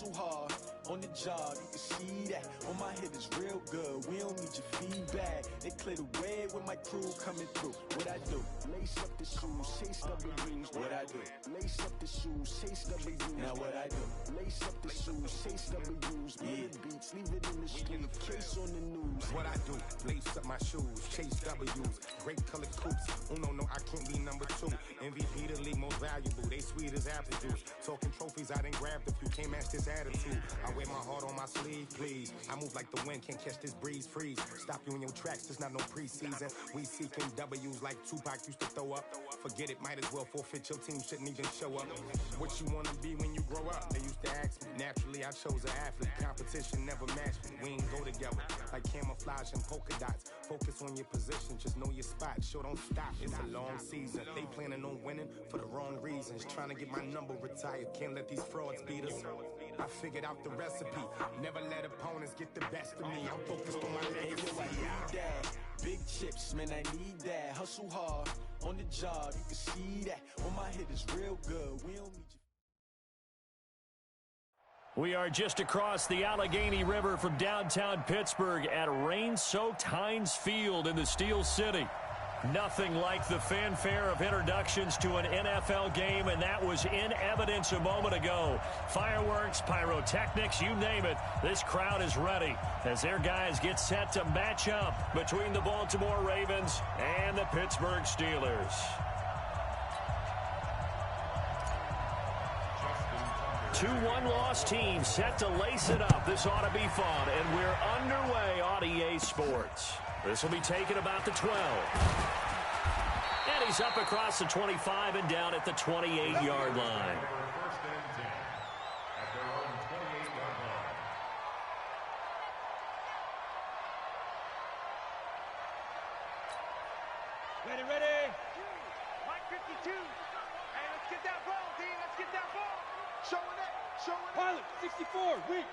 hustle hard on the job, you can see that. On my head is real good, we don't need your feedback. They clear the way with my crew coming through. What I do? Lace up the shoes, chase W's. What I do? Lace up the shoes, chase W's. Now what I do? Lace up the shoes, chase W's. Yeah, beats, leave it in the street, case on the news. What I do? Lace up my shoes, chase W's. Great colored coops. Oh no, I can't be number 2. MVP the league most valuable. They sweet as apple juice. Talking trophies, I done grabbed a few. Can't match this attitude. I wear my heart on my sleeve, please. I move like the wind, can't catch this breeze. Freeze. Stop you in your tracks. There's not no preseason. We seeking W's like Tupac used to throw up. Forget it, might as well forfeit. Your team shouldn't even show up. What you wanna be when you grow up? They used to ask me. Naturally, I chose an athlete. Competition never matched me. We ain't go together like camouflage and polka dots. Focus on your position, just know your spot. Sure, don't stop. It's a long season. They planning on winning for the wrong reasons. Trying to get my number retired. Can't let these frauds beat us. I figured out the recipe. Never let opponents get the best of me. I'm focused on my legacy. I need that. Big chips, man, I need that. Hustle hard on the job, you can see that. On my head is real good. We don't need you. We are just across the Allegheny River from downtown Pittsburgh at rain-soaked Heinz Field in the Steel City. Nothing like the fanfare of introductions to an NFL game, and that was in evidence a moment ago. Fireworks, pyrotechnics, you name it. This crowd is ready as their guys get set to match up between the Baltimore Ravens and the Pittsburgh Steelers. Two one-loss teams set to lace it up. This ought to be fun, and we're underway on EA Sports. This will be taken about the 12. And he's up across the 25 and down at the 28-yard line. Ready. Mike 52. Hey, let's get that ball, D. Let's get that ball. Showing it. Pilot, 64, weak.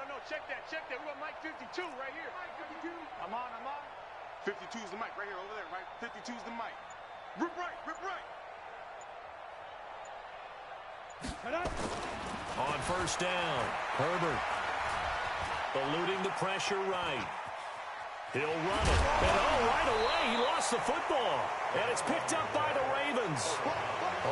No, check that. We got Mike 52 right here. Mike 52. I'm on. 52 is the mic right here, over there, right? 52 is the mic. Rip right. On first down, Herbert eluding the pressure right. He'll run it. And right away, he lost the football. And it's picked up by the Ravens.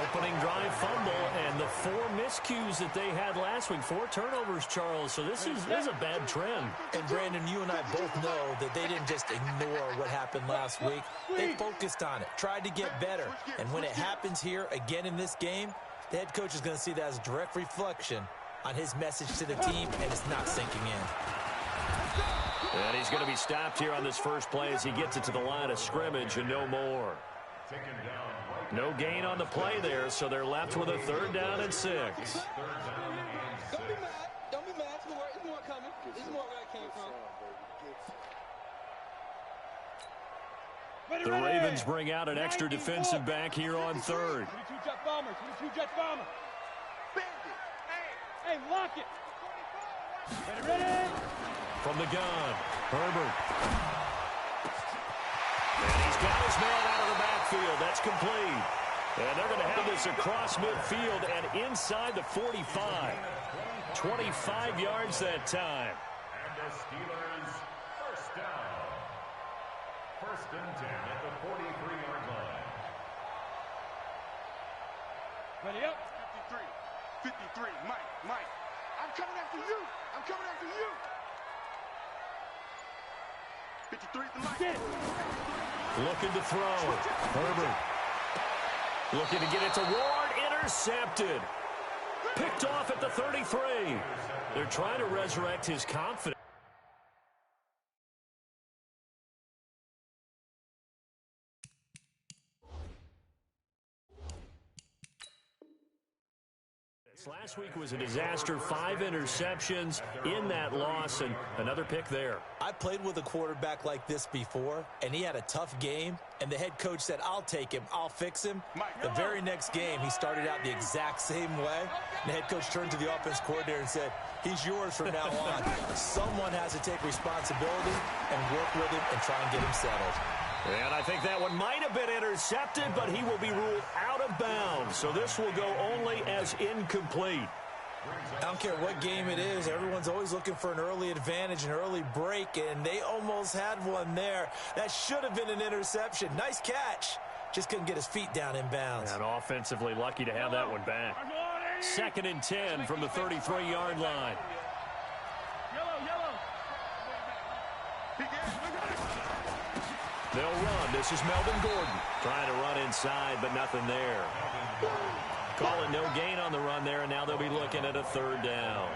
Opening drive fumble, and the 4 miscues that they had last week. 4 turnovers, Charles. So this is a bad trend. And, Brandon, you and I both know that they didn't just ignore what happened last week. They focused on it, tried to get better. And when it happens here again in this game, the head coach is going to see that as a direct reflection on his message to the team, and it's not sinking in. And he's going to be stopped here on this first play as he gets it to the line of scrimmage and no more. No gain on the play there, so they're left with a 3rd down and 6. Don't be mad. It's more coming. This is more where I came from. The Ravens bring out an extra defensive back here on 3rd. 22 jet bomber. Hey, lock it. Ready. From the gun, Herbert. And he's got his man out of the backfield. That's complete. And they're going to have this across midfield and inside the 45. 25 yards that time. And the Steelers first down. 1st and 10 at the 43-yard line. Ready up. 53, Mike. I'm coming after you. 53 is the mic. Looking to throw. Herbert. Looking to get it to Ward. Intercepted. Picked off at the 33. They're trying to resurrect his confidence. Last week was a disaster. 5 interceptions in that loss, and another pick there. I played with a quarterback like this before, and he had a tough game, and the head coach said, I'll take him, I'll fix him. The very next game, he started out the exact same way. The head coach turned to the offense coordinator and said, he's yours from now on. Someone has to take responsibility and work with him and try and get him settled. And I think that one might have been intercepted, but he will be ruled out of bounds. So this will go only as incomplete. I don't care what game it is. Everyone's always looking for an early advantage, an early break, and they almost had one there. That should have been an interception. Nice catch. Just couldn't get his feet down in bounds. And offensively lucky to have that one back. 2nd and 10 from the 33-yard line. They'll run. This is Melvin Gordon trying to run inside, but nothing there. Calling no gain on the run there, and now they'll be looking at a 3rd down.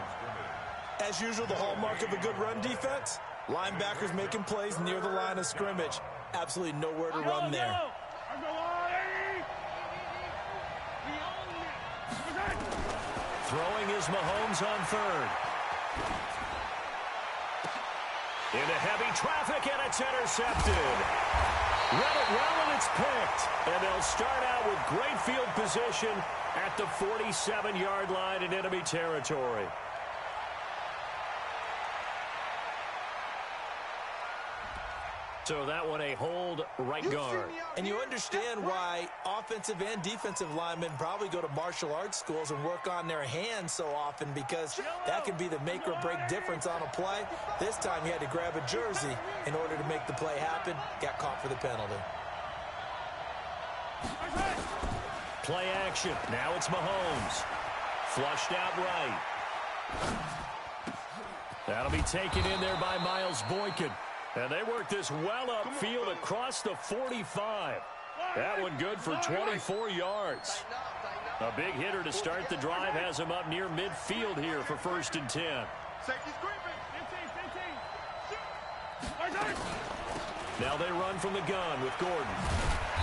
As usual, the hallmark of a good run defense, linebackers making plays near the line of scrimmage. Absolutely nowhere to run there. Throwing is Mahomes on 3rd. Into heavy traffic, and it's intercepted. Read it well, and it's picked. And they'll start out with great field position at the 47-yard line in enemy territory. So that one a hold right guard. And you understand why offensive and defensive linemen probably go to martial arts schools and work on their hands so often, because that can be the make or break difference on a play. This time he had to grab a jersey in order to make the play happen. Got caught for the penalty. Play action. Now it's Mahomes. Flushed out right. That'll be taken in there by Miles Boykin. And they work this well upfield across the 45. That one good for 24 yards. A big hitter to start the drive has him up near midfield here for 1st and 10. Now they run from the gun with Gordon.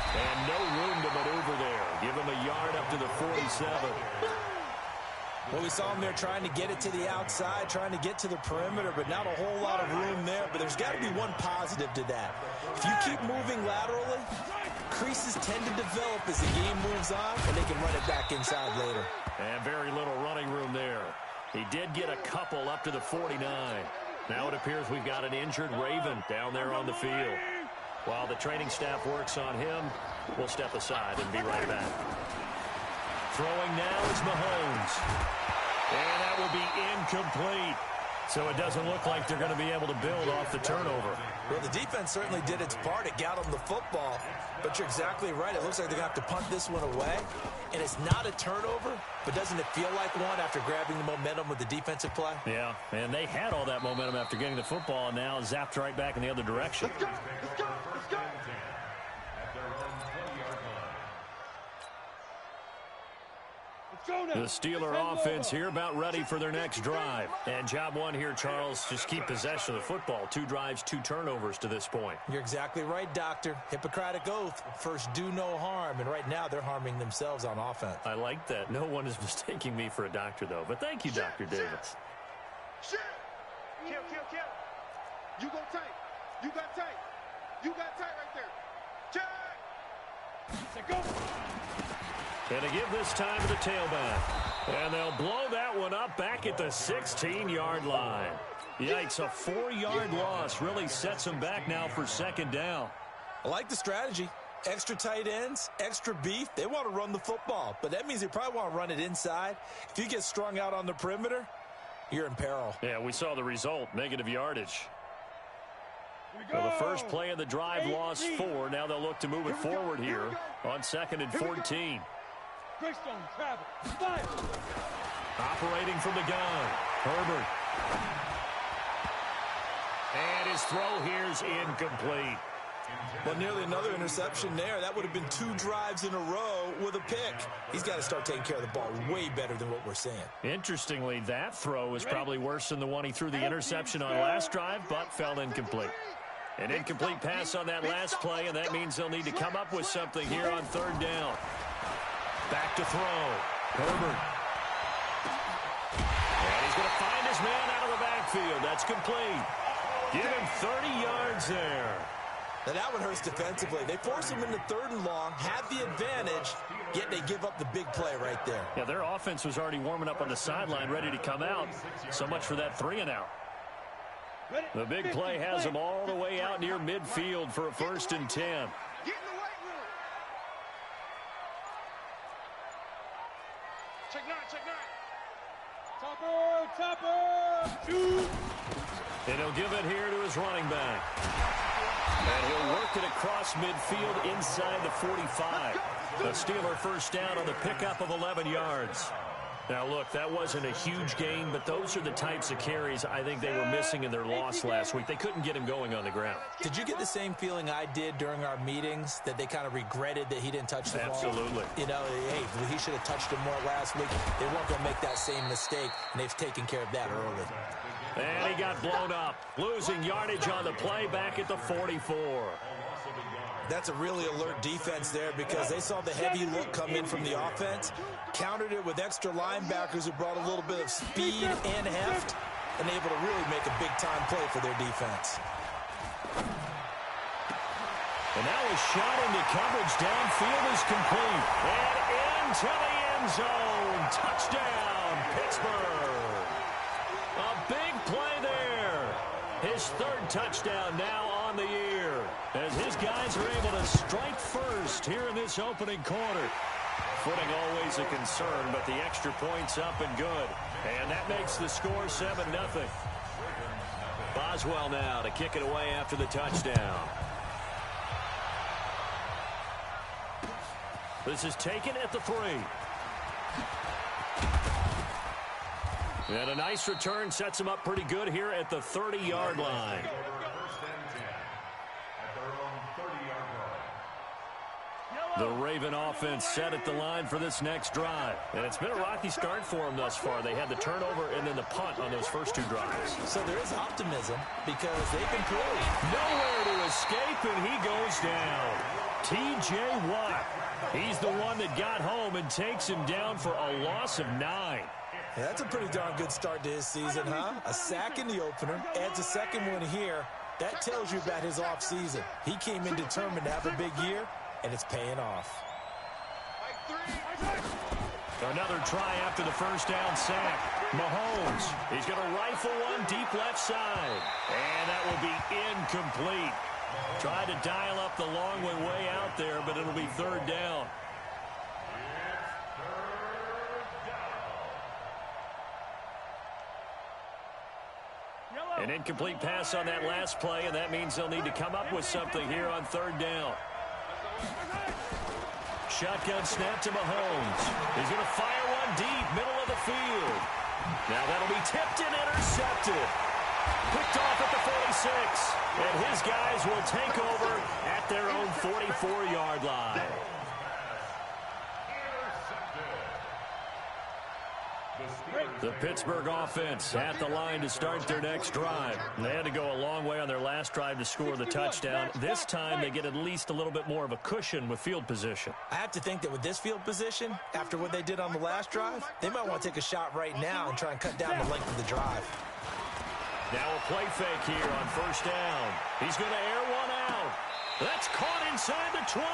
And no room to maneuver there. Give him a yard up to the 47. Well, we saw him there trying to get it to the outside, trying to get to the perimeter, but not a whole lot of room there. But there's got to be one positive to that. If you keep moving laterally, creases tend to develop as the game moves on, and they can run it back inside later. And very little running room there. He did get a couple up to the 49. Now it appears we've got an injured Raven down there on the field. While the training staff works on him, we'll step aside and be right back. Throwing now is Mahomes. And that will be incomplete. So it doesn't look like they're going to be able to build off the turnover. Well, the defense certainly did its part. It got them the football. But you're exactly right. It looks like they're going to have to punt this one away. And it's not a turnover, but doesn't it feel like one after grabbing the momentum with the defensive play? Yeah, and they had all that momentum after getting the football, and now zapped right back in the other direction. Let's go, let's go, let's go. The Steeler offense here about ready for their next drive. And job one here, Charles, just keep possession of the football. 2 drives, 2 turnovers to this point. You're exactly right, Doctor. Hippocratic oath. First, do no harm. And right now, they're harming themselves on offense. I like that. No one is mistaking me for a doctor, though. But thank you, Dr. Davis. Shit. Kill, kill, kill. You go tight. You got tight. You got tight right there. Check. Say go. And to give this time to the tailback. And they'll blow that one up back at the 16-yard line. Yikes, a 4-yard loss really sets them back now for 2nd down. I like the strategy. Extra tight ends, extra beef. They want to run the football, but that means they probably want to run it inside. If you get strung out on the perimeter, you're in peril. Yeah, we saw the result, negative yardage. So the first play of the drive lost 4. Now they'll look to move it forward here on 2nd and 14. Greystone, travel, fire. Operating from the gun, Herbert. And his throw here's incomplete. Well, nearly another interception there. That would have been 2 drives in a row with a pick. He's got to start taking care of the ball way better than what we're seeing. Interestingly, that throw is probably worse than the one he threw the interception on last drive, but fell incomplete. An incomplete pass on that last play, and that means they'll need to come up with something here on 3rd down. Back to throw. Herbert. And he's going to find his man out of the backfield. That's complete. Give him 30 yards there. Now that one hurts defensively. They force him into 3rd and long, have the advantage, yet they give up the big play right there. Yeah, their offense was already warming up on the sideline, ready to come out. So much for that 3-and-out. The big play has him all the way out near midfield for a 1st and 10. Get in the weight room. Check 9, check 9. Topper, shoot. And he'll give it here to his running back. And he'll work it across midfield inside the 45. A Steeler 1st down on the pickup of 11 yards. Now, look, that wasn't a huge gain, but those are the types of carries I think they were missing in their loss last week. They couldn't get him going on the ground. Did you get the same feeling I did during our meetings, that they kind of regretted that he didn't touch the ball? Absolutely. You know, hey, he should have touched it more last week. They weren't going to make that same mistake, and they've taken care of that early. And he got blown up, losing yardage on the play back at the 44. That's a really alert defense there because they saw the heavy look come in from the offense, countered it with extra linebackers who brought a little bit of speed and heft, and able to really make a big-time play for their defense. And now a shot into coverage downfield is complete. And into the end zone. Touchdown, Pittsburgh. A big play there. His 3rd touchdown now on the year, as his guys are able to strike first here in this opening quarter. Footing always a concern, but the extra point's up and good. And that makes the score 7-0. Boswell now to kick it away after the touchdown. This is taken at the 3. And a nice return sets him up pretty good here at the 30-yard line. The Raven offense set at the line for this next drive. And it's been a rocky start for them thus far. They had the turnover and then the punt on those first 2 drives. So there is optimism because they've improved. Nowhere to escape, and he goes down. T.J. Watt. He's the one that got home and takes him down for a loss of 9. Yeah, that's a pretty darn good start to his season, huh? A sack in the opener, adds a 2nd one here. That tells you about his offseason. He came in determined to have a big year, and it's paying off. Another try after the 1st down sack. Mahomes, he's going to rifle one deep left side. And that will be incomplete. Tried to dial up the long way out there, but it'll be 3rd down. An incomplete pass on that last play, and that means they'll need to come up with something here on 3rd down. Shotgun snap to Mahomes. He's going to fire one deep, middle of the field. Now that'll be tipped and intercepted. Picked off at the 46. And his guys will take over at their own 44-yard line. The Pittsburgh offense at the line to start their next drive. They had to go a long way on their last drive to score the touchdown. This time they get at least a little bit more of a cushion with field position. I have to think that with this field position, after what they did on the last drive, they might want to take a shot right now and try and cut down the length of the drive. Now a play fake here on 1st down. He's going to air one out. That's caught inside the 20.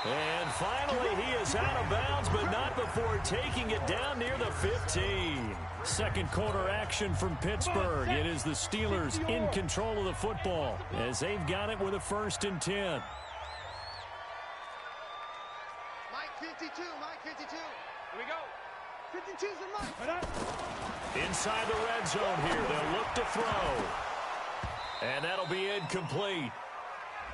And finally, he is out of bounds, but not before taking it down near the 15. 2nd quarter action from Pittsburgh. It is the Steelers in control of the football as they've got it with a 1st and 10. Mike 52, Mike 52. Here we go. 52's the Mike. Inside the red zone here. They'll look to throw. And that'll be incomplete.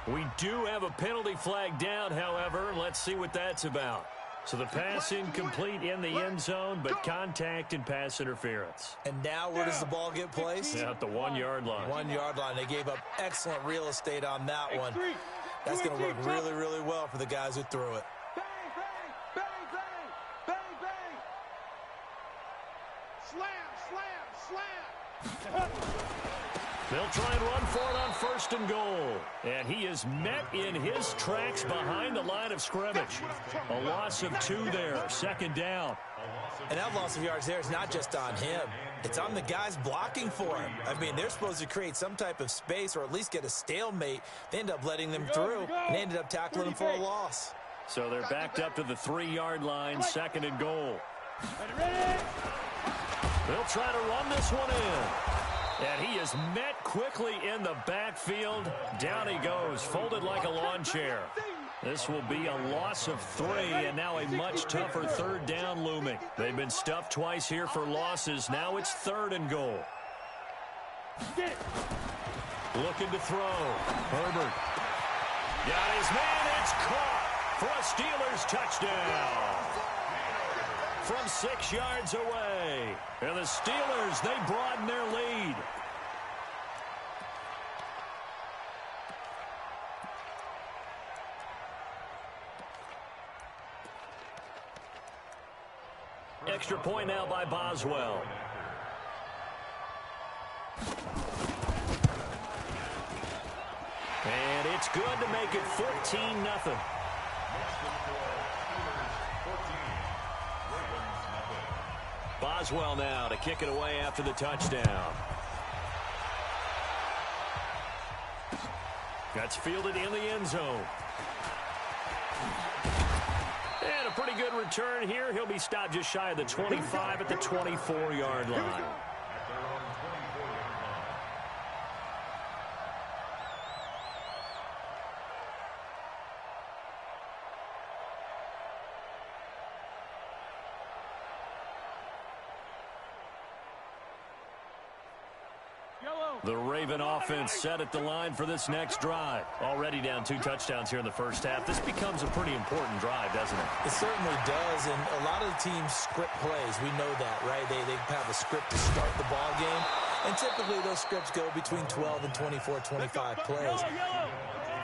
We do have a penalty flag down, however. Let's see what that's about. So the pass incomplete in the end zone, but contact and pass interference. And now where does the ball get placed? At the 1-yard line. 1-yard line. They gave up excellent real estate on that one. That's going to work really, really well for the guys who threw it. Bang, bang, bang, bang, bang, bang. Slam, slam, slam. They'll try and run for it on 1st and goal. And he is met in his tracks behind the line of scrimmage. A loss of 2 there. 2nd down. And that loss of yards there is not just on him. It's on the guys blocking for him. I mean, they're supposed to create some type of space or at least get a stalemate. They end up letting them through, and they ended up tackling him for a loss. So they're backed up to the 3-yard line, 2nd and goal. They'll try to run this one in. And he is met quickly in the backfield. Down he goes, folded like a lawn chair. This will be a loss of 3, and now a much tougher third down looming. They've been stuffed twice here for losses. Now it's 3rd and goal. Looking to throw. Herbert. Got his man. It's caught for a Steelers touchdown. From 6 yards away. And the Steelers, they broaden their lead. Extra point now by Boswell. And it's good to make it 14-0. Boswell now to kick it away after the touchdown. That's fielded in the end zone. And a pretty good return here. He'll be stopped just shy of the 25 at the 24-yard line. The Raven offense set at the line for this next drive. Already down 2 touchdowns here in the first half. This becomes a pretty important drive, doesn't it? It certainly does, and a lot of the teams script plays. We know that, right? They have a script to start the ball game, and typically those scripts go between 12 and 24, 25 plays.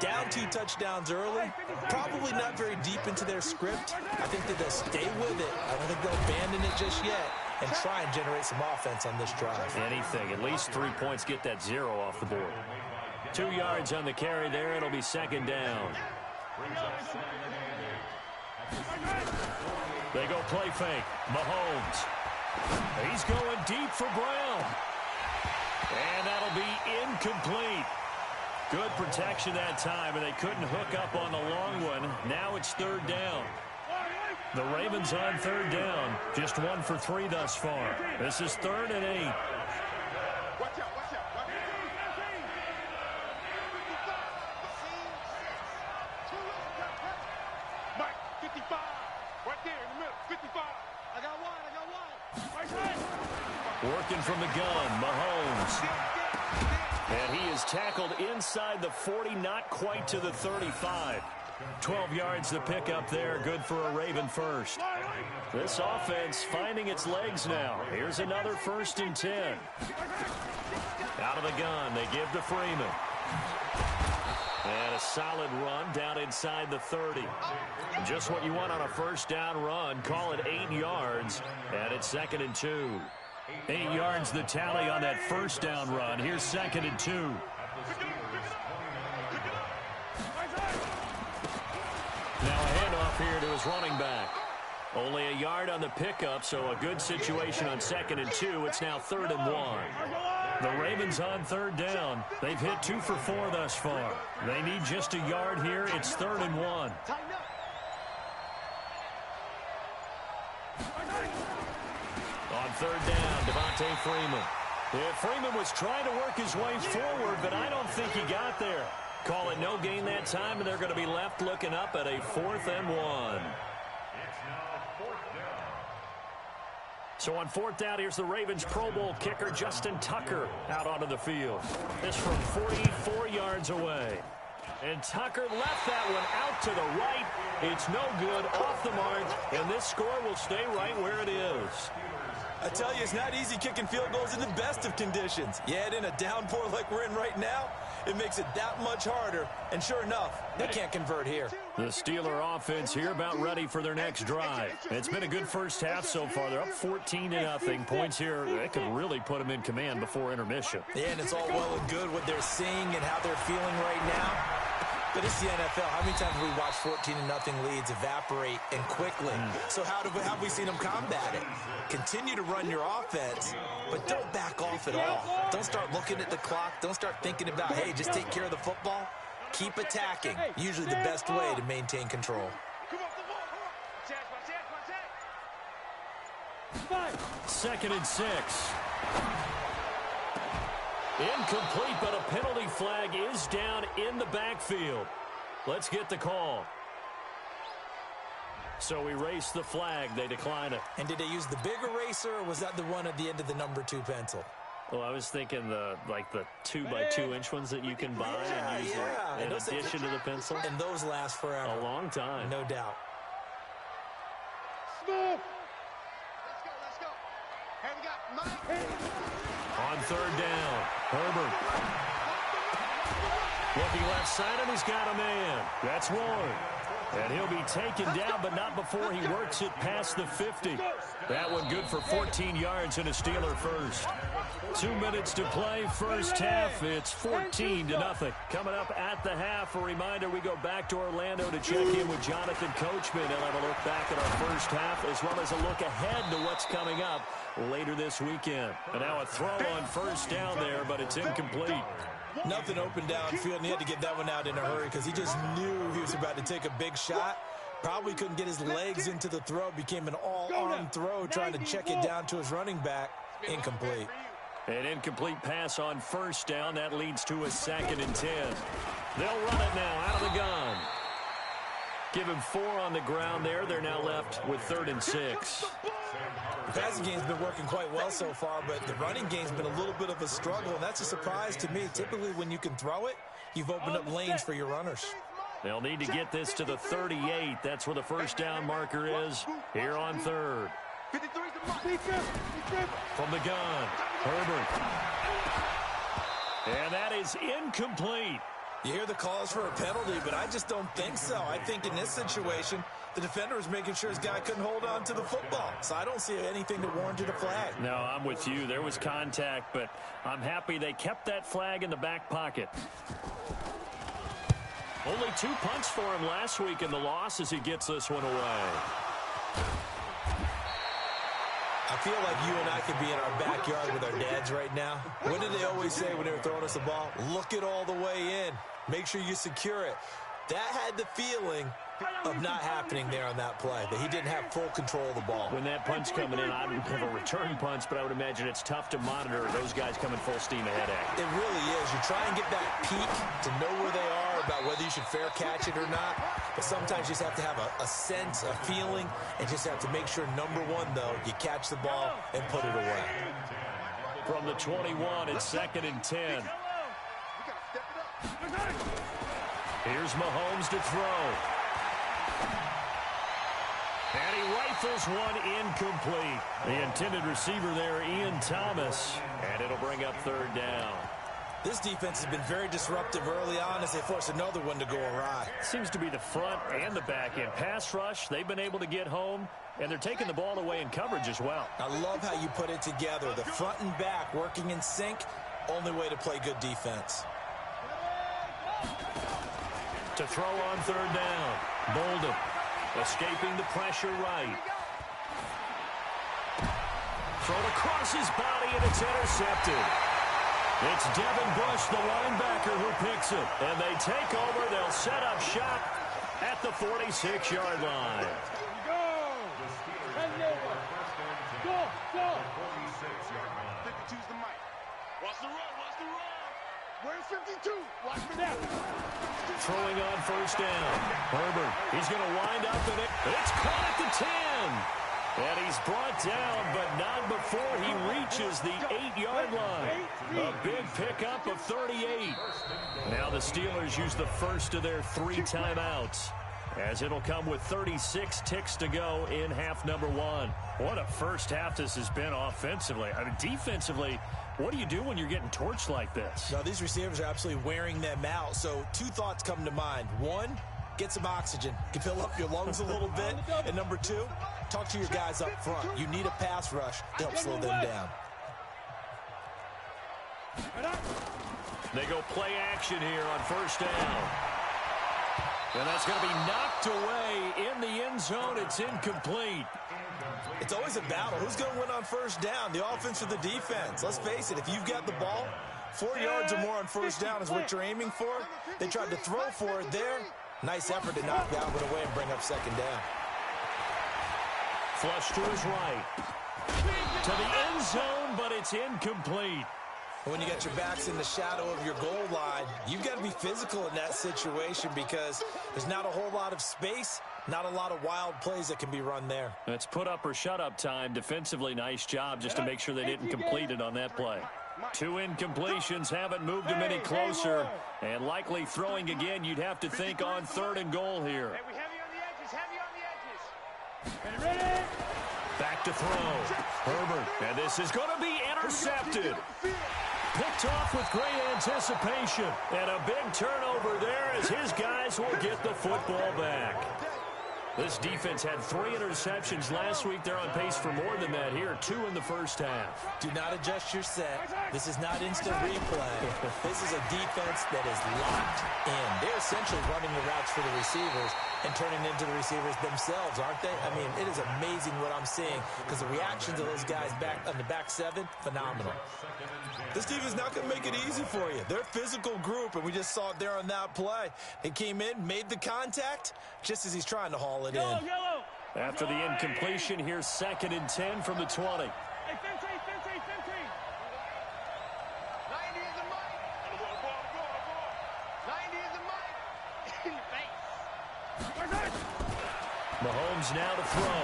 Down 2 touchdowns early, probably not very deep into their script. I think that they'll stay with it. I don't think they'll abandon it just yet and try and generate some offense on this drive. Anything. At least 3 points, get that 0 off the board. 2 yards on the carry there. It'll be 2nd down. They go play fake. Mahomes. He's going deep for Brown. And that'll be incomplete. Good protection that time, and they couldn't hook up on the long one. Now it's 3rd down. The Ravens on 3rd down. Just 1 for 3 thus far. This is 3rd and 8. Watch out, watch out. Mike, 55. Right there in the middle, 55. I got one. Working from the gun, Mahomes. And he is tackled inside the 40, not quite to the 35. 12 yards to pick up there. Good for a Raven first. This offense finding its legs now. Here's another 1st and 10. Out of the gun, they give to Freeman. And a solid run down inside the 30. Just what you want on a 1st down run. Call it 8 yards. And it's 2nd and 2. 8 yards the tally on that 1st down run. Here's 2nd and 2. Now a handoff here to his running back. Only a yard on the pickup, so a good situation on 2nd and 2. It's now 3rd and 1. The Ravens on 3rd down. They've hit 2 for 4 thus far. They need just a yard here. It's 3rd and 1. On 3rd down, Devontae Freeman. Yeah, Freeman was trying to work his way forward, but I don't think he got there. Call it no gain that time, and they're going to be left looking up at a 4th and 1. So on 4th down, here's the Ravens Pro Bowl kicker, Justin Tucker, out onto the field. This from 44 yards away. And Tucker left that one out to the right. It's no good, off the mark, and this score will stay right where it is. I tell you, it's not easy kicking field goals in the best of conditions. Yet in a downpour like we're in right now, it makes it that much harder. And sure enough, they can't convert here. The Steeler offense here about ready for their next drive. It's been a good first half so far. They're up 14-0. Points here, that could really put them in command before intermission. Yeah, and it's all well and good what they're seeing and how they're feeling right now. But it's the NFL. How many times have we watched 14-0 leads evaporate and quickly? So how have we seen them combat it? Continue to run your offense, but don't back off at all. Don't start looking at the clock. Don't start thinking about, hey, just take care of the football. Keep attacking. Usually the best way to maintain control. 2nd and 6. Incomplete, but a penalty flag is down in the backfield. Let's get the call. So erase the flag. They decline it. And did they use the big eraser, or was that the one at the end of the number 2 pencil? Well, I was thinking the 2x2-inch ones that you can buy and use in addition to the pencil. And those last forever. A long time. No doubt. Smooth. Let's go. Hey, we got Mike. On third down, Herbert. Looking left side, and he's got a man. That's Ward. And he'll be taken down, but not before he works it past the 50. That one good for 14 yards and a Steeler first. 2 minutes to play, first half. It's 14-0. Coming up at the half, a reminder, we go back to Orlando to check in with Jonathan Coachman. He'll have a look back at our first half, as well as a look ahead to what's coming up later this weekend. And now a throw on first down there, but it's incomplete. Nothing open downfield, and he had to get that one out in a hurry because he just knew he was about to take a big shot. Probably couldn't get his legs into the throw. Became an all-arm throw, trying to check it down to his running back. Incomplete. An incomplete pass on first down. That leads to a 2nd and 10. They'll run it now out of the gun. Give him 4 on the ground there. They're now left with 3rd and 6. The passing game's been working quite well so far, but the running game's been a little bit of a struggle, and that's a surprise to me. Typically, when you can throw it, you've opened up lanes for your runners. They'll need to get this to the 38. That's where the first down marker is here on 3rd. From the gun, Herbert. And that is incomplete. You hear the calls for a penalty, but I just don't think so. I think in this situation, the defender was making sure his guy couldn't hold on to the football. So I don't see anything that warranted a flag. No, I'm with you. There was contact, but I'm happy they kept that flag in the back pocket. Only 2 punts for him last week in the loss as he gets this one away. I feel like you and I could be in our backyard with our dads right now. What did they always say when they were throwing us the ball? Look it all the way in. Make sure you secure it. That had the feeling of not happening there on that play, that he didn't have full control of the ball. When that punch coming in, I don't have a return punch, but I would imagine it's tough to monitor those guys coming full steam ahead at. It really is. You try and get that peek to know where they are, about whether you should fair catch it or not. But sometimes you just have to have a sense, a feeling, and just have to make sure, number one, though, you catch the ball and put it away. From the 21, it's 2nd and 10. Here's Mahomes to throw. And he rifles one incomplete. The intended receiver there, Ian Thomas. And it'll bring up 3rd down. This defense has been very disruptive early on as they force another one to go awry. Seems to be the front and the back end. Pass rush, they've been able to get home, and they're taking the ball away in coverage as well. I love how you put it together. The front and back working in sync, only way to play good defense. To throw on 3rd down, Bolden escaping the pressure right. Thrown across his body, and it's intercepted. It's Devin Bush, the linebacker, who picks it. And they take over. They'll set up shop at the 46-yard line. Go. 52's the mic. Watch the run. Where's 52? Watch for that. Throwing on first down. Herbert, he's going to wind up in it. It's caught at the 10. And he's brought down, but not before he reaches the 8-yard line. A big pickup of 38. Now the Steelers use the first of their 3 timeouts, as it'll come with 36 ticks to go in half number 1. What a first half this has been offensively. I mean, defensively, what do you do when you're getting torched like this? Now, these receivers are absolutely wearing them out. So 2 thoughts come to mind. 1, get some oxygen. You can fill up your lungs a little bit. And number 2, talk to your guys up front. You need a pass rush to help slow them down. They go play action here on first down. And that's going to be knocked away in the end zone. It's incomplete. It's always a battle. Who's going to win on first down, the offense or the defense? Let's face it, if you've got the ball, 4 yards or more on first down is what you're aiming for. They tried to throw for it there. Nice effort to knock that one away and bring up 2nd down. Flush to his right. To the end zone, but it's incomplete. When you got your backs in the shadow of your goal line, you've got to be physical in that situation because there's not a whole lot of space, not a lot of wild plays that can be run there. It's put up or shut up time. Defensively, nice job just to make sure they didn't complete it on that play. 2 incompletions haven't moved him any closer, and likely throwing again, you'd have to think on 3rd and goal here. Back to throw. Herbert, and this is going to be intercepted. Picked off with great anticipation, and a big turnover there as his guys will get the football back. This defense had 3 interceptions last week. They're on pace for more than that here, 2 in the first half. Do not adjust your set. This is not instant replay. This is a defense that is locked in. They're essentially running the routes for the receivers and turning into the receivers themselves, aren't they? I mean, it is amazing what I'm seeing because the reactions of those guys back on the back 7, phenomenal. This team is not going to make it easy for you. They're a physical group, and we just saw it there on that play. They came in, made the contact, just as he's trying to haul it in. After the incompletion, here's 2nd and 10 from the 20. Mahomes now to throw.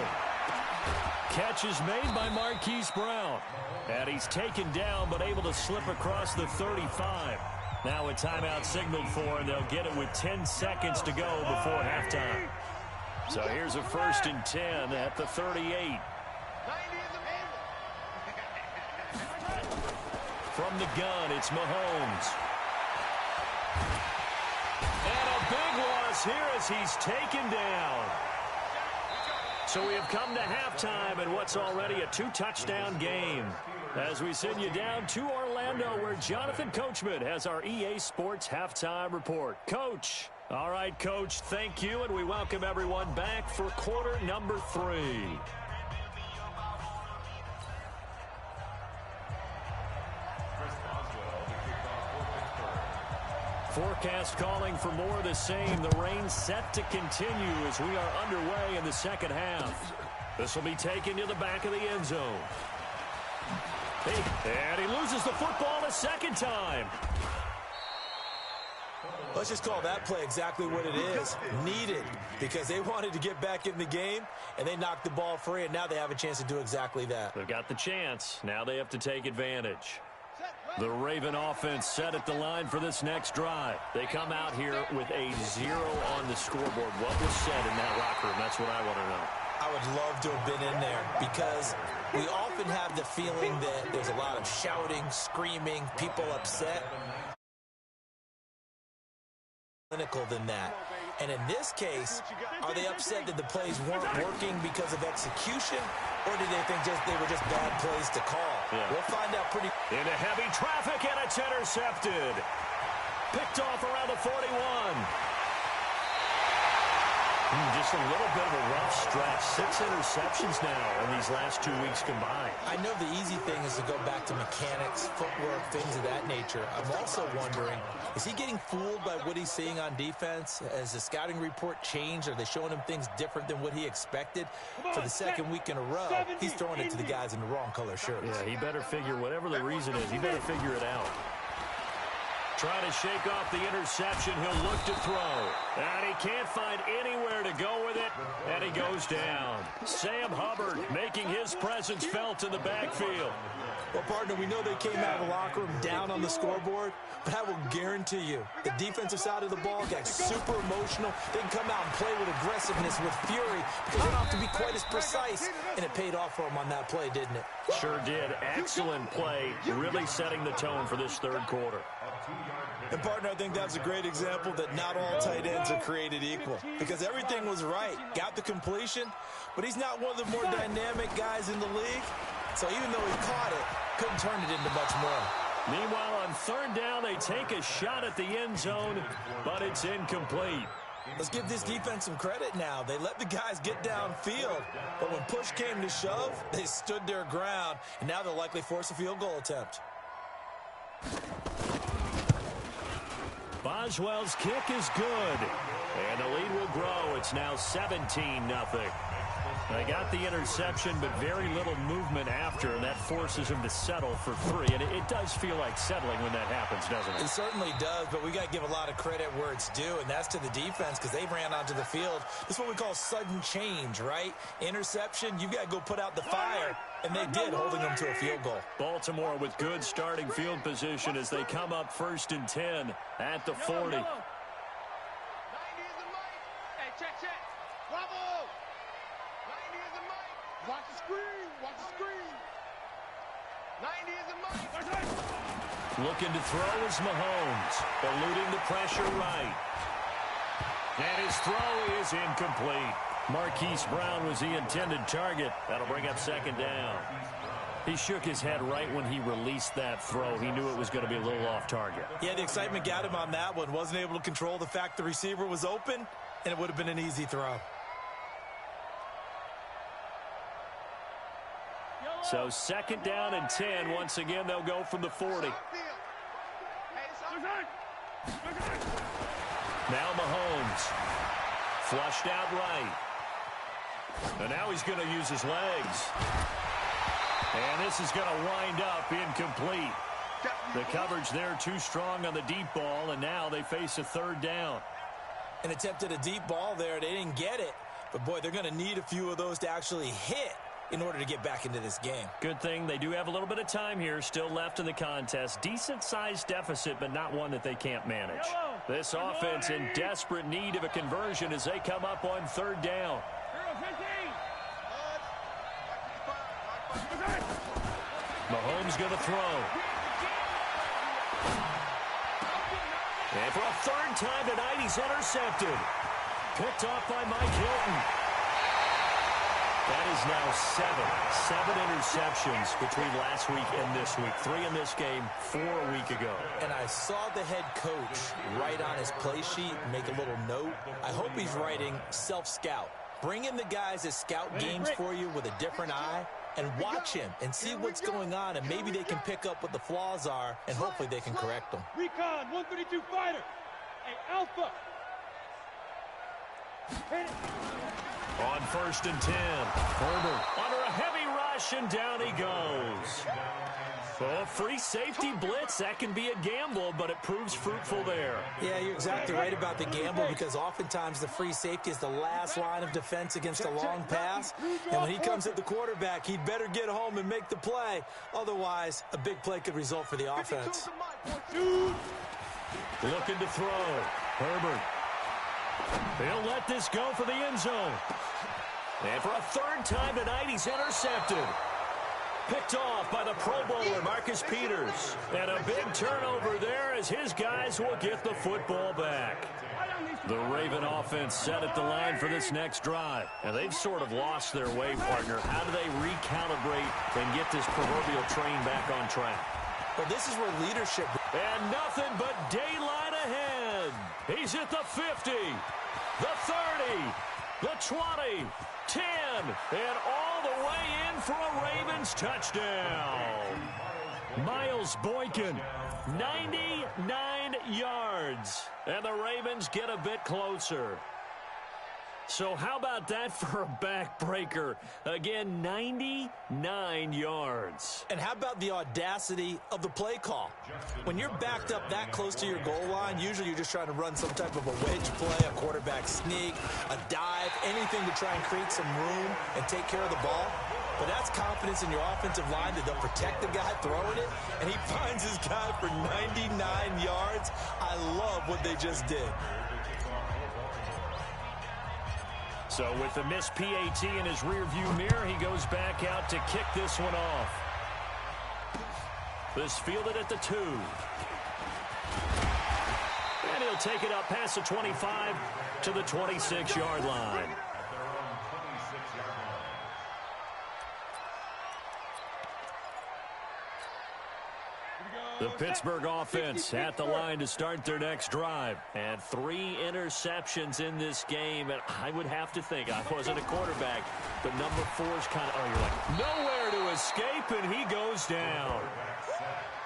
Catch is made by Marquise Brown. And he's taken down, but able to slip across the 35. Now a timeout signaled for, and they'll get it with 10 seconds to go before halftime. So here's a 1st and 10 at the 38. From the gun, it's Mahomes. And a big loss here as he's taken down. So we have come to halftime in what's already a 2-touchdown game. As we send you down to Orlando, where Jonathan Coachman has our EA Sports Halftime Report. Coach. All right, Coach, thank you, and we welcome everyone back for quarter number 3. Forecast calling for more of the same. The rain set to continue as we are underway in the second half. This will be taken to the back of the end zone. And he loses the football a second time. Let's just call that play exactly what it is. Needed, because they wanted to get back in the game, and they knocked the ball free, and now they have a chance to do exactly that. They've got the chance. Now they have to take advantage. The Raven offense set at the line for this next drive. They come out here with a 0 on the scoreboard. What was said in that locker room? That's what I want to know. I would love to have been in there because we often have the feeling that there's a lot of shouting, screaming, people upset. Clinical than that. And in this case, are they upset that the plays weren't working because of execution, or did they think they were just bad plays to call? Yeah. We'll find out pretty... Into heavy traffic, and it's intercepted. Picked off around the 41. Just a little bit of a rough stretch. 6 interceptions now in these last 2 weeks combined. I know the easy thing is to go back to mechanics, footwork, things of that nature. I'm also wondering, is he getting fooled by what he's seeing on defense? Has the scouting report changed? Are they showing him things different than what he expected? For the second week in a row, he's throwing it to the guys in the wrong color shirts. Yeah, he better figure, whatever the reason is, he better figure it out. Trying to shake off the interception. He'll look to throw. And he can't find anywhere to go with it. And he goes down. Sam Hubbard making his presence felt in the backfield. Well, partner, we know they came out of the locker room down on the scoreboard, but I will guarantee you the defensive side of the ball got super emotional. They can come out and play with aggressiveness, with fury, because they don't have to be quite as precise. And it paid off for them on that play, didn't it? Sure did. Excellent play, really setting the tone for this third quarter. And, partner, I think that's a great example that not all tight ends are created equal, because everything was right. Got the completion, but he's not one of the more dynamic guys in the league. So even though he caught it, couldn't turn it into much more. Meanwhile, on third down, they take a shot at the end zone, but it's incomplete. Let's give this defense some credit now. They let the guys get downfield, but when push came to shove, they stood their ground, and now they'll likely force a field goal attempt. Boswell's kick is good, and the lead will grow. It's now 17-0. They got the interception, but very little movement after, and that forces him to settle for 3. And it does feel like settling when that happens, doesn't it? It certainly does, but we got to give a lot of credit where it's due, and that's to the defense because they ran onto the field. This is what we call sudden change, right? Interception, you got to go put out the fire, and they did, holding them to a field goal. Baltimore with good starting field position as they come up 1st and 10 at the 40. 90 is the mic. Hey, check. Bravo. 90 is the mic. Watch the screen. 90 is the mic. Looking to throw is Mahomes, eluding the pressure right. And his throw is incomplete. Marquise Brown was the intended target. That'll bring up 2nd down. He shook his head right when he released that throw. He knew it was going to be a little off target. Yeah, the excitement got him on that one. Wasn't able to control the fact the receiver was open, and it would have been an easy throw. So 2nd down and 10. Once again, they'll go from the 40. Now Mahomes. Flushed out right. And now he's going to use his legs. And this is going to wind up incomplete. The coverage there too strong on the deep ball, and now they face a 3rd down. And attempted a deep ball there. They didn't get it. But, boy, they're going to need a few of those to actually hit in order to get back into this game. Good thing they do have a little bit of time here still left in the contest. Decent-sized deficit, but not one that they can't manage. This offense in desperate need of a conversion as they come up on 3rd down. Mahomes going to throw. And for a 3rd time tonight, he's intercepted. Picked off by Mike Hilton. That is now 7 interceptions between last week and this week. 3 in this game, 4 a week ago. And I saw the head coach write on his play sheet, make a little note. I hope he's writing self-scout. Bring in the guys that scout games for you with a different eye and watch him and see what's going on, and maybe they can pick up what the flaws are, and hopefully they can correct them. Recon, 132 fighter. Hey, Alpha. On 1st and 10, Herbert under a heavy rush, and down he goes. Oh, free safety blitz, that can be a gamble, but it proves fruitful there. Yeah, you're exactly right about the gamble because oftentimes the free safety is the last line of defense against a long pass. And when he comes at the quarterback, he'd better get home and make the play. Otherwise, a big play could result for the offense. Looking to throw. Herbert. He'll let this go for the end zone. And for a 3rd time tonight, he's intercepted. Picked off by the Pro Bowler, Marcus Peters. And a big turnover there as his guys will get the football back. The Raven offense set at the line for this next drive. And they've sort of lost their way, partner. How do they recalibrate and get this proverbial train back on track? Well, this is where leadership... And nothing but daylight ahead. He's at the 50, the 30, the 20, 10, and all the way in for a Ravens touchdown. Miles Boykin, 99 yards, and the Ravens get a bit closer. So how about that for a backbreaker? Again, 99 yards. And how about the audacity of the play call? When you're backed up that close to your goal line, usually you're just trying to run some type of a wedge play, a quarterback sneak, a dive, anything to try and create some room and take care of the ball. But that's confidence in your offensive line that they'll protect the guy throwing it, and he finds his guy for 99 yards. I love what they just did. So with the missed PAT in his rearview mirror, he goes back out to kick this one off. This fielded at the 2. And he'll take it up past the 25 to the 26-yard line. The Pittsburgh offense at the line to start their next drive. And 3 interceptions in this game. And I would have to think, I wasn't a quarterback, but number 4 is kind of, you're like, nowhere to escape, and he goes down.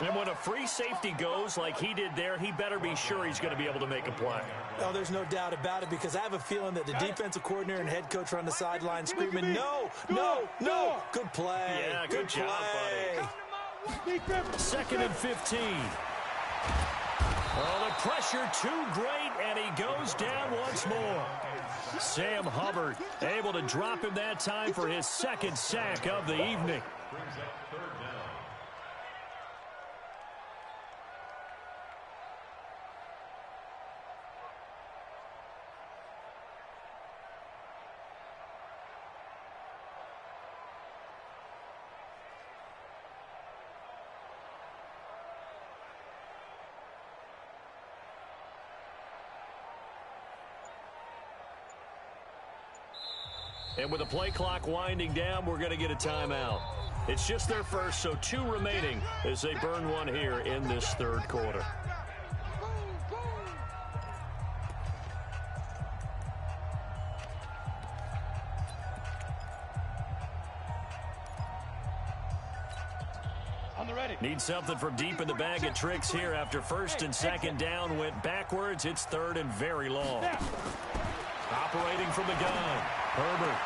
And when a free safety goes like he did there, he better be sure he's going to be able to make a play. Oh, there's no doubt about it, because I have a feeling that the defensive coordinator and head coach are on the sideline screaming, no, no, no. Good play. Yeah, good job, buddy. 2nd and 15. Oh, the pressure too great, and he goes down once more. Sam Hubbard able to drop him that time for his 2nd sack of the evening. And with the play clock winding down, we're going to get a timeout. It's just their first, so 2 remaining as they burn one here in this 3rd quarter. Need something from deep in the bag of tricks here after 1st and 2nd down went backwards. It's 3rd and very long. Operating from the gun, Herbert.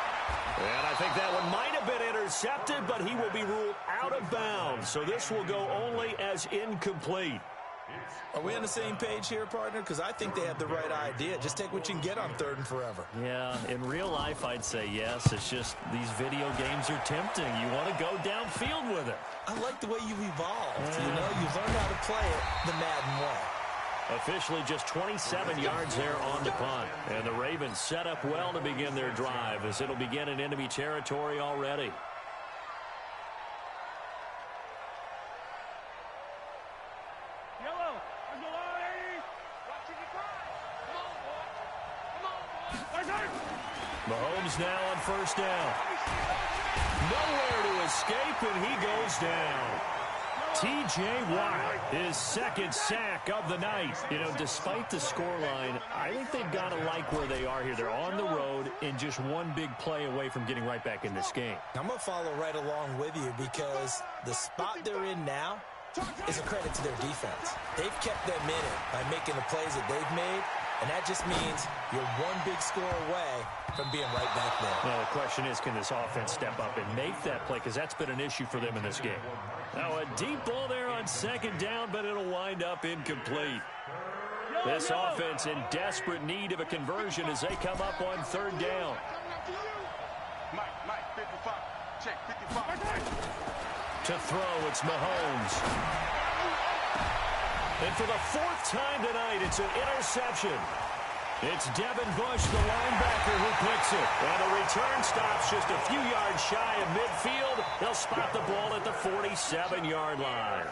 And I think that one might have been intercepted, but he will be ruled out of bounds. So this will go only as incomplete. Are we on the same page here, partner? Because I think they have the right idea. Just take what you can get on 3rd and forever. Yeah, in real life, I'd say yes. It's just these video games are tempting. You want to go downfield with it. I like the way you've evolved. You know, you've learned how to play it the Madden way. Officially just 27 yards there on the punt. And the Ravens set up well to begin their drive as it'll begin in enemy territory already. Yellow, let's go, ladies. Watching the crowd. Come on, boy. Come on, boy. Mahomes now on 1st down. Nowhere to escape, and he goes down. T.J. Watt, his 2nd sack of the night. You know, despite the scoreline, I think they've got to like where they are here. They're on the road and just one big play away from getting right back in this game. I'm going to follow right along with you because the spot they're in now is a credit to their defense. They've kept them in it by making the plays that they've made, and that just means you're one big score away from being right back there. Well, the question is, can this offense step up and make that play? Because that's been an issue for them in this game. Now, a deep ball there on 2nd down, but it'll wind up incomplete. This offense in desperate need of a conversion as they come up on 3rd down. Mike, 55. Check, 55. To throw, it's Mahomes. And for the 4th time tonight, it's an interception. It's Devin Bush, the linebacker, who picks it. And the return stops just a few yards shy of midfield. They'll spot the ball at the 47-yard line.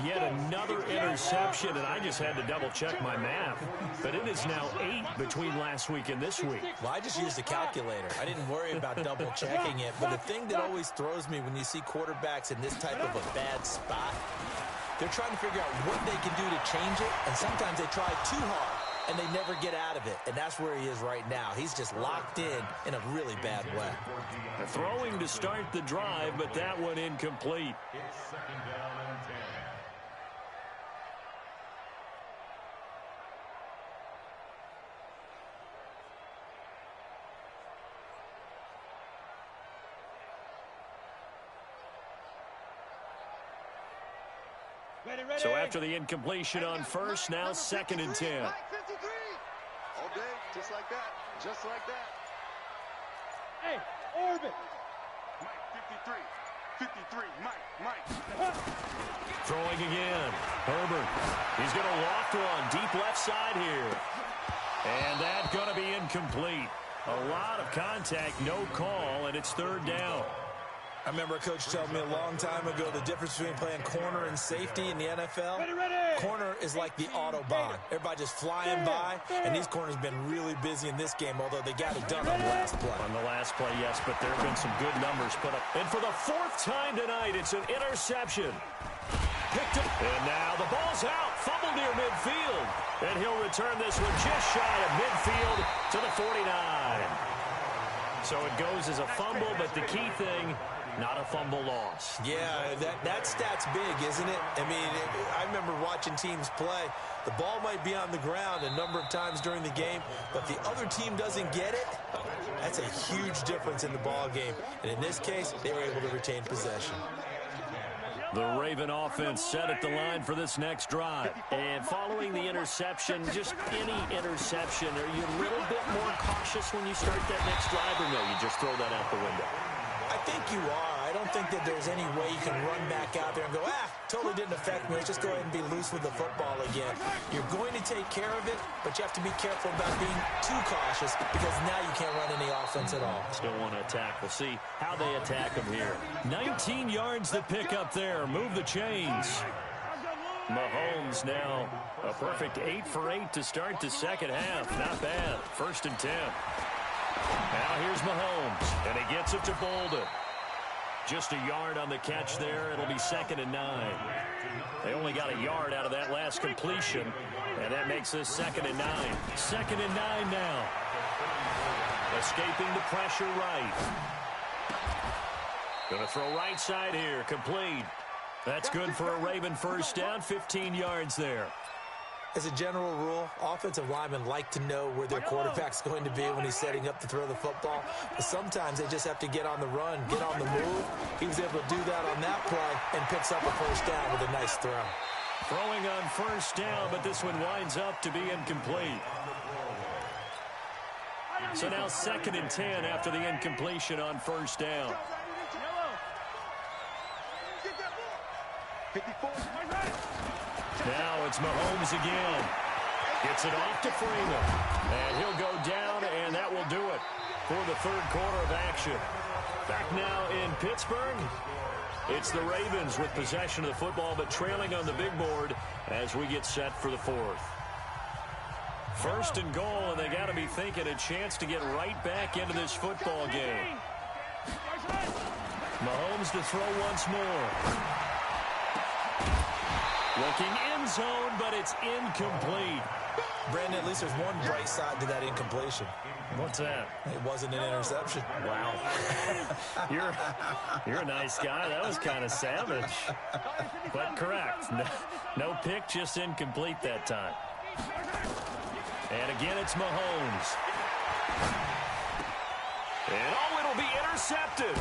Yet another interception, and I just had to double-check my math. But it is now 8 between last week and this week. Well, I just used a calculator. I didn't worry about double-checking it. But the thing that always throws me when you see quarterbacks in this type of a bad spot, they're trying to figure out what they can do to change it, and sometimes they try too hard, and they never get out of it, and that's where he is right now. He's just locked in a really bad way. Throwing to start the drive, but that one incomplete. It's 2nd down and 10. So after the incompletion on 1st, now 2nd and 10. All day, just like that. Just like that. Hey, orbit. Mike, 53. Mike. Throwing again. Herbert. He's going to loft one deep left side here. And that's going to be incomplete. A lot of contact, no call, and it's 3rd down. I remember a coach telling me a long time ago the difference between playing corner and safety in the NFL. Corner is like the Autobahn. Everybody just flying by, and these corners have been really busy in this game, although they got it done on the last play. On the last play, yes, but there have been some good numbers put up. And for the 4th time tonight, it's an interception. Picked up, and now the ball's out. Fumble near midfield. And he'll return this one just shy of midfield to the 49. So it goes as a fumble, but the key thing, not a fumble loss. Yeah, that stat's big, isn't it? I mean, I remember watching teams play. The ball might be on the ground a number of times during the game, but the other team doesn't get it. That's a huge difference in the ball game. And in this case, they were able to retain possession. The Raven offense set at the line for this next drive. And following the interception, just any interception, are you a little bit more cautious when you start that next drive, or no, you just throw that out the window? I think you are. I don't think that there's any way you can run back out there and go, totally didn't affect me. Let's just go ahead and be loose with the football again. You're going to take care of it, but you have to be careful about being too cautious because now you can't run any offense at all. Still want to attack. We'll see how they attack them here. 19 yards to pick up there. Move the chains. Mahomes now a perfect 8 for 8 to start the second half. Not bad. 1st and 10. Now here's Mahomes, and he gets it to Bolden. Just a yard on the catch there. It'll be 2nd and 9. They only got a yard out of that last completion, and that makes this 2nd and 9. 2nd and 9 now. Escaping the pressure right. Going to throw right side here. Complete. That's good for a Raven first down. 15 yards there. As a general rule, offensive linemen like to know where their quarterback's going to be when he's setting up to throw the football. But sometimes they just have to get on the run, get on the move. He was able to do that on that play and picks up a first down with a nice throw. Throwing on first down, but this one winds up to be incomplete. So now 2nd and 10 after the incompletion on first down. Now it's Mahomes again. Gets it off to Freeman. And he'll go down, and that will do it for the 3rd quarter of action. Back now in Pittsburgh. It's the Ravens with possession of the football, but trailing on the big board as we get set for the 4th. 1st and goal, and they got to be thinking a chance to get right back into this football game. Mahomes to throw once more. Looking end zone, but it's incomplete. Brandon, at least there's one bright side to that incompletion. What's that? It wasn't an interception. Wow. You're a nice guy. That was kind of savage. But correct. No pick, just incomplete that time. And again, it's Mahomes. And it'll be intercepted.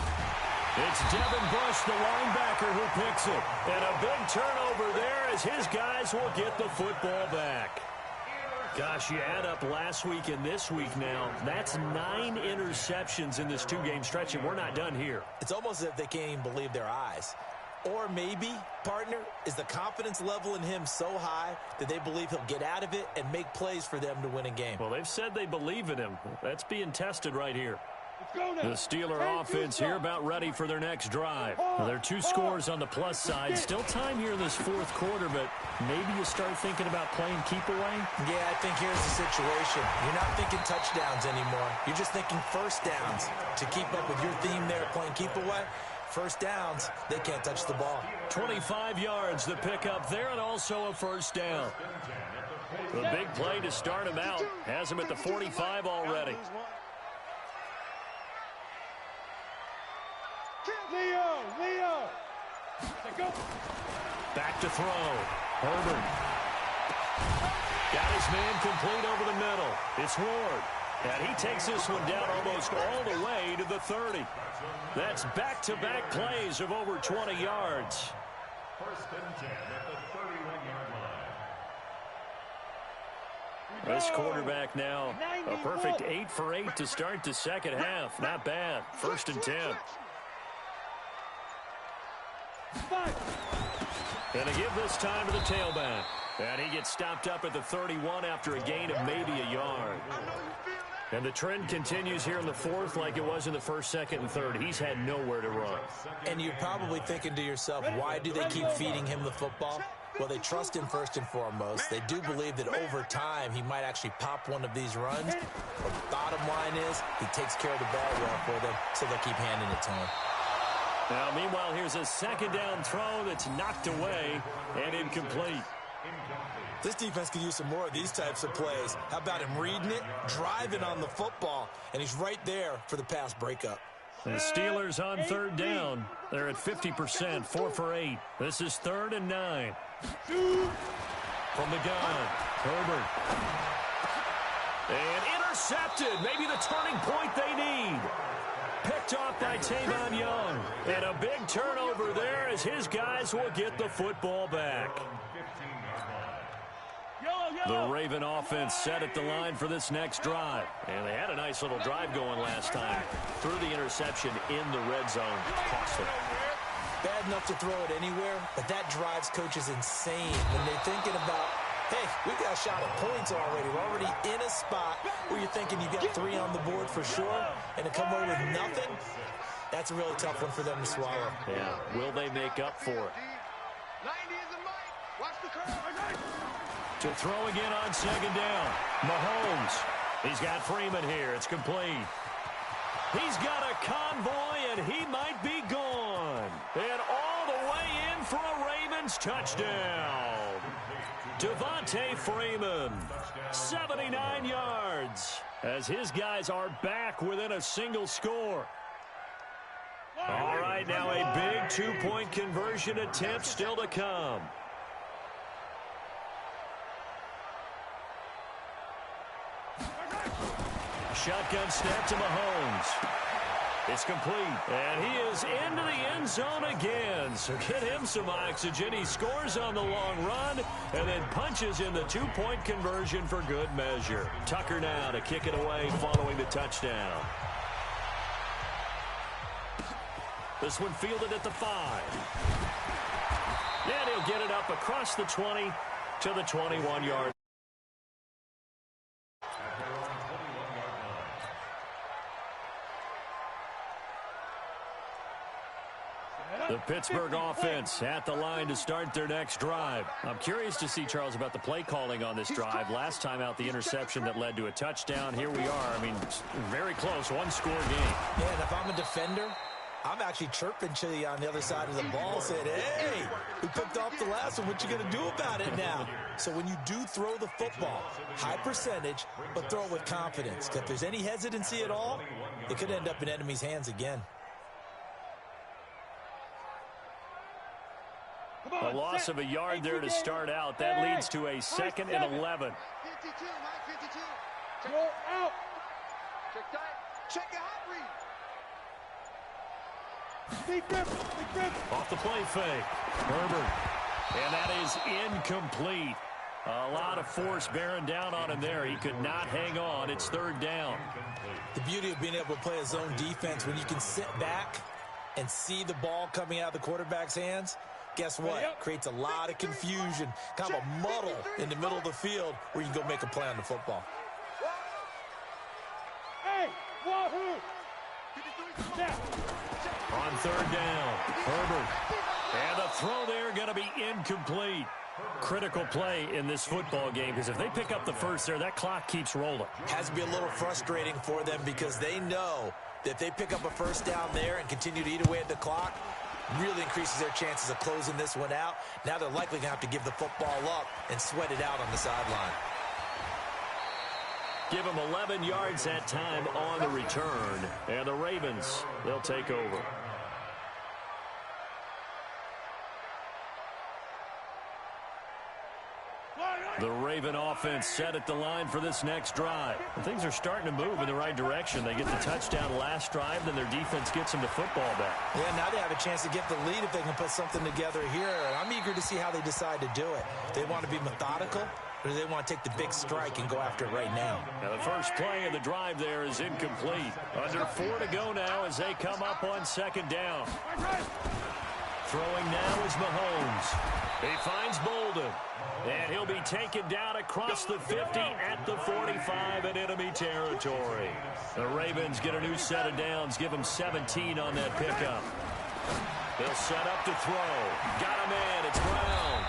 It's Devin Bush, the linebacker, who picks it. And a big turnover there as his guys will get the football back. Gosh, you add up last week and this week now. That's 9 interceptions in this 2-game stretch, and we're not done here. It's almost as if they can't even believe their eyes. Or maybe, partner, is the confidence level in him so high that they believe he'll get out of it and make plays for them to win a game. Well, they've said they believe in him. That's being tested right here. The Steeler offense here about ready for their next drive. Well, there are 2 scores on the plus side. Still time here in this 4th quarter, but maybe you start thinking about playing keep away? Yeah, I think here's the situation. You're not thinking touchdowns anymore. You're just thinking first downs. To keep up with your theme there, playing keep away, first downs, they can't touch the ball. 25 yards to pick up there, and also a first down. The big play to start him out. Has him at the 45 already. Leo! Back to throw. Herbert. Got his man complete over the middle. It's Ward. And he takes this one down almost all the way to the 30. That's back-to-back plays of over 20 yards. 1st and 10 at the 31-yard line. This quarterback now a perfect 8 for 8 to start the second half. Not bad. 1st and 10. And to give this time to the tailback. And he gets stopped up at the 31 after a gain of maybe a yard. And the trend continues here in the 4th like it was in the 1st, 2nd, and 3rd. He's had nowhere to run. And you're probably thinking to yourself, why do they keep feeding him the football? Well, they trust him first and foremost. They do believe that over time he might actually pop one of these runs. But the bottom line is he takes care of the ball well for them, so they'll keep handing it to him. Now, meanwhile, here's a 2nd down throw that's knocked away and incomplete. This defense could use some more of these types of plays. How about him reading it, driving on the football, and he's right there for the pass breakup. The Steelers on third down. They're at 50%, 4 for 8. This is 3rd and 9. From the gun, Herbert. And intercepted. Maybe the turning point they need. Picked off by Tavon Young. And a big turnover there as his guys will get the football back. The Raven offense set at the line for this next drive. And they had a nice little drive going last time. Threw the interception in the red zone. Costly. Bad enough to throw it anywhere, but that drives coaches insane when they're thinking about, hey, we've got a shot at points already. We're already in a spot where you're thinking you've got 3 on the board for sure, and to come away with nothing, that's a really tough one for them to swallow. Yeah, will they make up for it? 90 is the mic. Watch the curve. To throw again on 2nd down. Mahomes. He's got Freeman here. It's complete. He's got a convoy, and he might be gone. And all the way in for a Ravens touchdown. Devontae Freeman, 79 yards, as his guys are back within a single score. All right, now a big 2-point conversion attempt still to come. Shotgun snap to Mahomes. It's complete, and he is into the end zone again. So get him some oxygen. He scores on the long run and then punches in the 2-point conversion for good measure. Tucker now to kick it away following the touchdown. This one fielded at the 5. And he'll get it up across the 20 to the 21-yard. The Pittsburgh offense at the line to start their next drive. I'm curious to see, Charles, about the play calling on this drive. Last time out, the interception that led to a touchdown. Here we are. I mean, very close, 1-score game. Yeah, and if I'm a defender, I'm actually chirping to you on the other side of the ball, saying, hey, we picked off the last one. What you going to do about it now? So when you do throw the football, high percentage, but throw it with confidence. If there's any hesitancy at all, it could end up in enemy's hands again. A loss of a yard there to start out. That leads to a 2nd and 11. 52, Mike, 52. Check out. Check that. Check the hot read. Off the play fake. Herbert. And that is incomplete. A lot of force bearing down on him there. He could not hang on. It's 3rd down. The beauty of being able to play a zone defense when you can sit back and see the ball coming out of the quarterback's hands. Guess what? Creates a lot of confusion, kind of a muddle in the middle of the field where you can go make a play on the football. Hey, wahoo! On 3rd down, Herbert. And the throw there going to be incomplete. Critical play in this football game because if they pick up the first there, that clock keeps rolling. Has to be a little frustrating for them because they know that if they pick up a first down there and continue to eat away at the clock, really increases their chances of closing this one out. Now they're likely going to have to give the football up and sweat it out on the sideline. Give them 11 yards that time on the return. And the Ravens, they'll take over. The Raven offense set at the line for this next drive. And things are starting to move in the right direction. They get the touchdown last drive, then their defense gets them the football back. Yeah, now they have a chance to get the lead if they can put something together here. And I'm eager to see how they decide to do it. They want to be methodical, or do they want to take the big strike and go after it right now? Now the first play of the drive there is incomplete. Under 4 to go now as they come up on 2nd down. Throwing now is Mahomes. He finds Bolden. And he'll be taken down across the 50 at the 45 in enemy territory. The Ravens get a new set of downs, give them 17 on that pickup. They'll set up to throw. Got a man, it's Brown.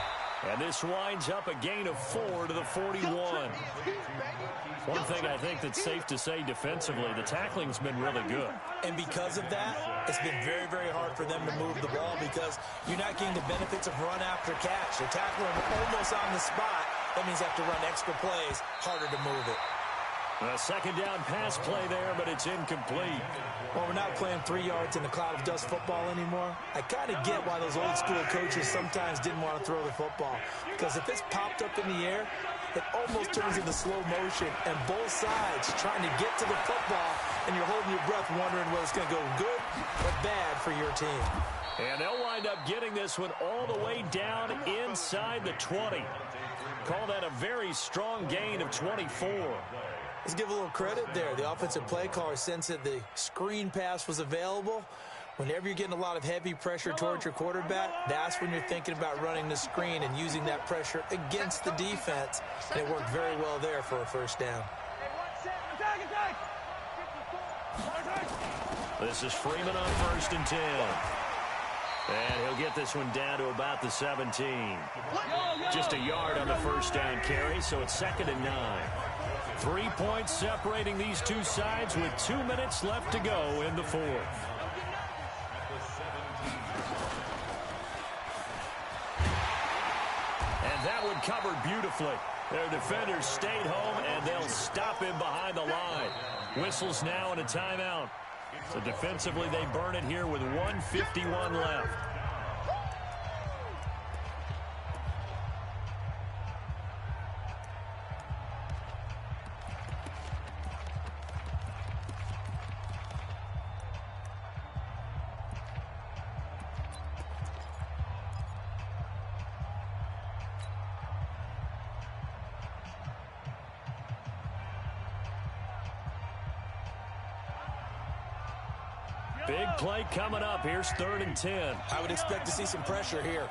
And this winds up a gain of 4 to the 41. One thing I think that's safe to say defensively, the tackling's been really good. And because of that, it's been very, very hard for them to move the ball because you're not getting the benefits of run after catch. They're tackling almost on the spot. That means they have to run extra plays, harder to move it. A second down pass play there, but it's incomplete. Well, we're not playing 3 yards in a cloud of dust football anymore. I kind of get why those old school coaches sometimes didn't want to throw the football. Because if it's popped up in the air, it almost turns into slow motion. And both sides trying to get to the football, and you're holding your breath wondering whether it's going to go good or bad for your team. And they'll wind up getting this one all the way down inside the 20. Call that a very strong gain of 24. Let's give a little credit there. The offensive play caller sensed that the screen pass was available. Whenever you're getting a lot of heavy pressure towards your quarterback, that's when you're thinking about running the screen and using that pressure against the defense. And it worked very well there for a first down. This is Freeman on 1st and 10. And he'll get this one down to about the 17. Just a yard on the first down carry, so it's 2nd and 9. 3 points separating these two sides with 2 minutes left to go in the fourth. And that one covered beautifully. Their defenders stayed home, and they'll stop him behind the line. Whistles now and a timeout. So defensively, they burn it here with 1:51 left. Big play coming up. Here's 3rd and 10. I would expect to see some pressure here.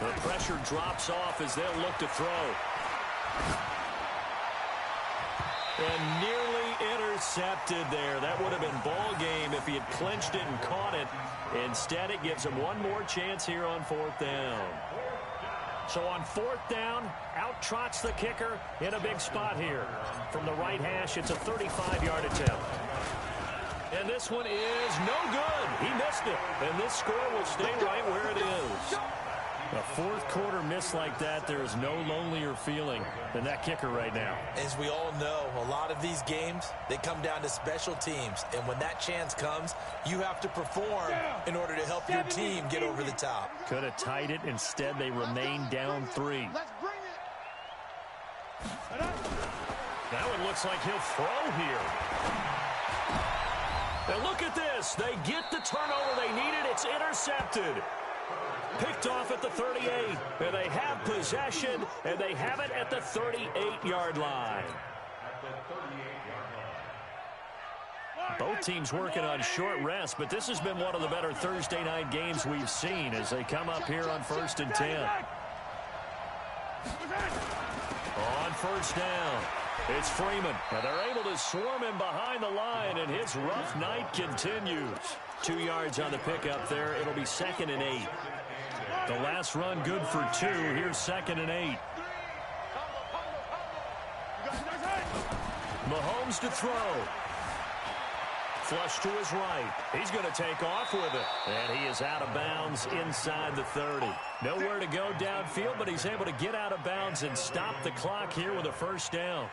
The pressure drops off as they'll look to throw. And nearly intercepted there. That would have been ball game if he had clinched it and caught it. Instead, it gives him one more chance here on 4th down. So on 4th down, out trots the kicker in a big spot here. From the right hash, it's a 35-yard attempt. And this one is no good. He missed it. And this score will stay right where it is. A fourth quarter miss like that, there is no lonelier feeling than that kicker right now. As we all know, a lot of these games, they come down to special teams. And when that chance comes, you have to perform in order to help your team get over the top. Could have tied it. Instead, they remain down 3. That one looks like he'll throw here. And look at this. They get the turnover they needed. It's intercepted. Picked off at the 38, and they have possession, and they have it at the 38-yard line. Both teams working on short rest, but this has been one of the better Thursday night games we've seen as they come up here on 1st and 10. On 1st down, it's Freeman, and they're able to swarm him behind the line, and his rough night continues. 2 yards on the pickup there. It'll be 2nd and 8. The last run good for 2. Here's 2nd and 8. Mahomes to throw. Flush to his right. He's going to take off with it. And he is out of bounds inside the 30. Nowhere to go downfield, but he's able to get out of bounds and stop the clock here with a first down.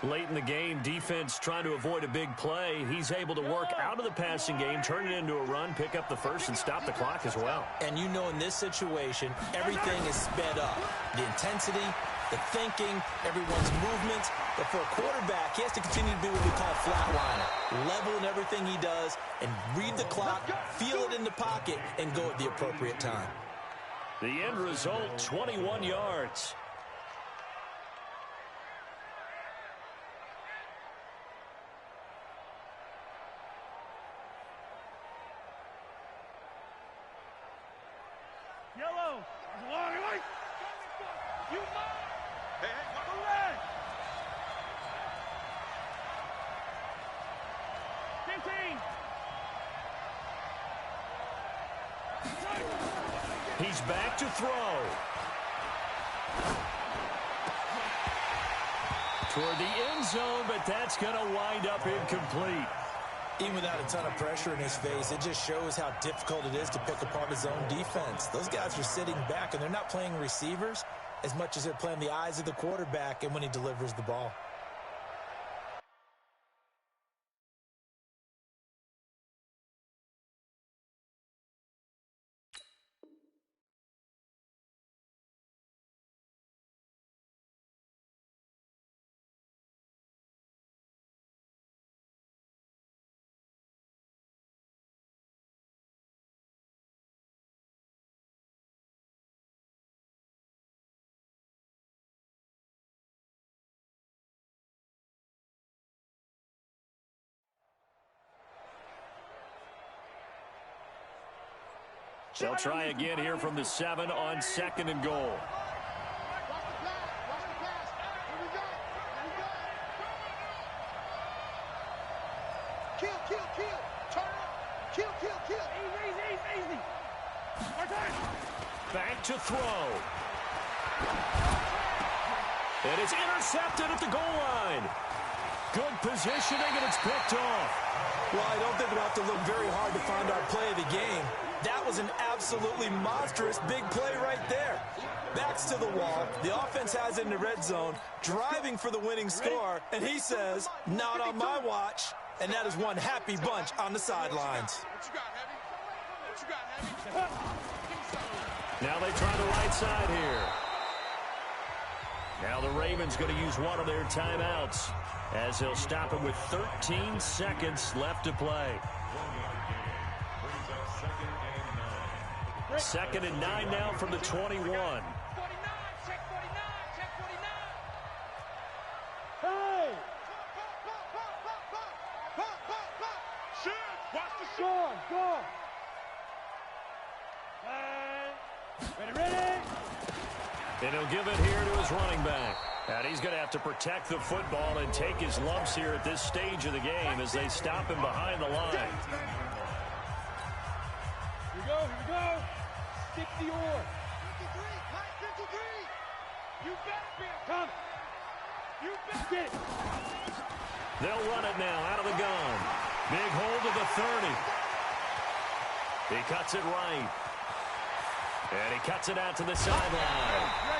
Late in the game, defense trying to avoid a big play. He's able to work out of the passing game, turn it into a run, pick up the first, and stop the clock as well. And you know in this situation, everything is sped up. The intensity, the thinking, everyone's movements. But for a quarterback, he has to continue to be what we call flatliner. Level in everything he does and read the clock, feel it in the pocket, and go at the appropriate time. The end result, 21 yards. Yellow. Long way. You hey, go red. 15. He's back to throw. Toward the end zone, but that's going to wind up incomplete. Even without a ton of pressure in his face, it just shows how difficult it is to pick apart his own defense. Those guys are sitting back, and they're not playing receivers as much as they're playing the eyes of the quarterback and when he delivers the ball. They'll try again here from the 7 on 2nd and goal. Kill. Turn up. Kill. Easy. Back to throw. And it's intercepted at the goal line. Good positioning, and it's picked off. Well, I don't think we'll have to look very hard to find our play of the game. That was an absolutely monstrous big play right there. Backs to the wall. The offense has it in the red zone, driving for the winning score, and he says, not on my watch. And that is one happy bunch on the sidelines. Now they try the right side here. Now the Ravens going to use one of their timeouts as they'll stop him with 13 seconds left to play. 2nd and 9 now from the 21. 49, check 49. Hey! Shit! Watch the shot! Go! Ready! And he'll give it here to his running back. And he's going to have to protect the football and take his lumps here at this stage of the game as they stop him behind the line. Here we go. Stick the oar. 53, Mike, 53. You better be coming. You better get it. They'll run it now out of the gun. Big hold of the 30. He cuts it right. And he cuts it out to the sideline.